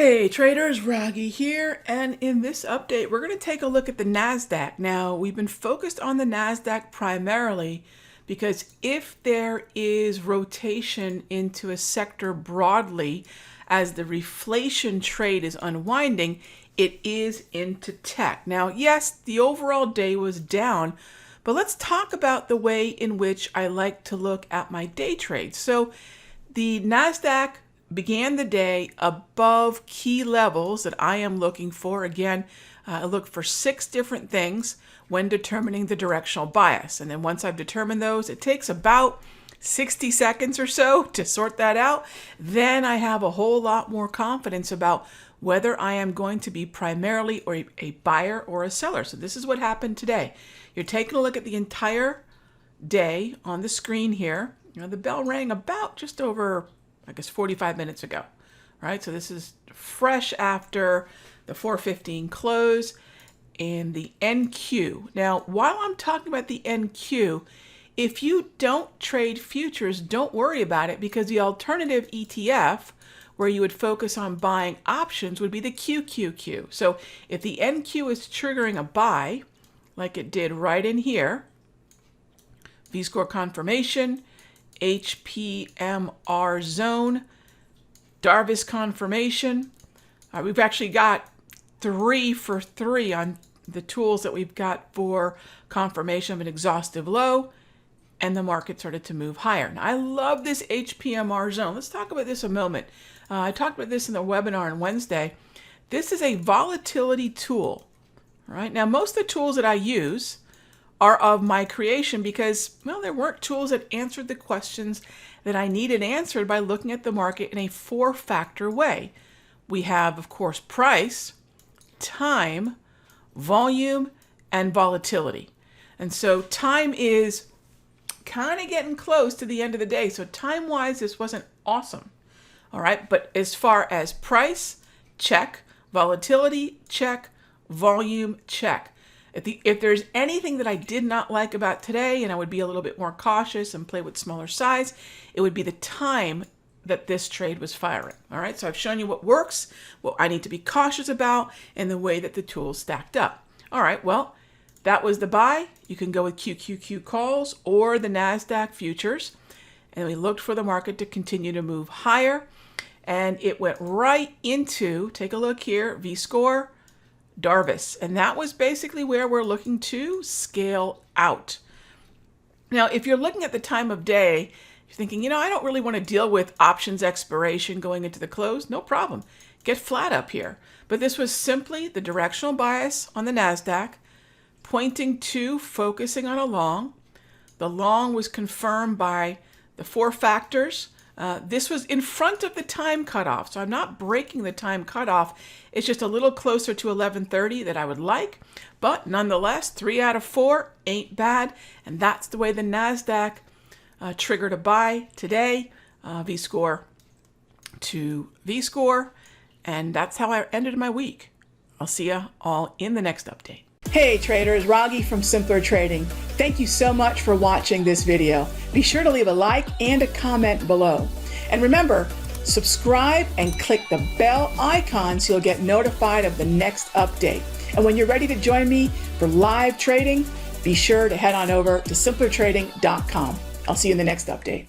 Hey traders, Raghee here, and in this update we're going to take a look at the NASDAQ. Now, we've been focused on the NASDAQ primarily because if there is rotation into a sector broadly as the reflation trade is unwinding, it is into tech. Now, yes, the overall day was down, but let's talk about the way in which I like to look at my day trades. So the NASDAQ began the day above key levels that I am looking for. Again, I look for 6 different things when determining the directional bias. And then once I've determined those, it takes about 60 seconds or so to sort that out. Then I have a whole lot more confidence about whether I am going to be primarily or a buyer or a seller. So this is what happened today. You're taking a look at the entire day on the screen here. You know, the bell rang about just over, I guess, 45 minutes ago, right? So this is fresh after the 4:15 close and the NQ. Now, while I'm talking about the NQ, if you don't trade futures, don't worry about it, because the alternative ETF where you would focus on buying options would be the QQQ. So if the NQ is triggering a buy, like it did right in here, V-score confirmation, HPMR zone, Darvis confirmation. We've actually got 3 for 3 on the tools that we've got for confirmation of an exhaustive low, and the market started to move higher. Now, I love this HPMR zone. Let's talk about this a moment. I talked about this in the webinar on Wednesday. This is a volatility tool, right? Now, most of the tools that I use are of my creation because, well, there weren't tools that answered the questions that I needed answered by looking at the market in a 4-factor way. We have, of course, price, time, volume, and volatility. And so time is kind of getting close to the end of the day. So time-wise, this wasn't awesome. All right, but as far as price, check. Volatility, check. Volume, check. If there's anything that I did not like about today, and I would be a little bit more cautious and play with smaller size, it would be the time that this trade was firing. All right, so I've shown you what works, what I need to be cautious about, and the way that the tools stacked up. All right, well, that was the buy. You can go with QQQ calls or the NASDAQ futures. And we looked for the market to continue to move higher. And it went right into, take a look here, V-score, Darvis. And that was basically where we're looking to scale out. Now, if you're looking at the time of day, you're thinking, I don't really want to deal with options expiration going into the close. No problem. Get flat up here. But this was simply the directional bias on the NASDAQ, pointing to focusing on a long. The long was confirmed by the 4 factors. This was in front of the time cutoff, so I'm not breaking the time cutoff. It's just a little closer to 11:30 that I would like, but nonetheless, 3 out of 4 ain't bad, and that's the way the NASDAQ triggered a buy today, V-score to V-score, and that's how I ended my week. I'll see you all in the next update. Hey traders, Raghee from Simpler Trading. Thank you so much for watching this video. Be sure to leave a like and a comment below. And remember, subscribe and click the bell icon so you'll get notified of the next update. And when you're ready to join me for live trading, be sure to head on over to simplertrading.com. I'll see you in the next update.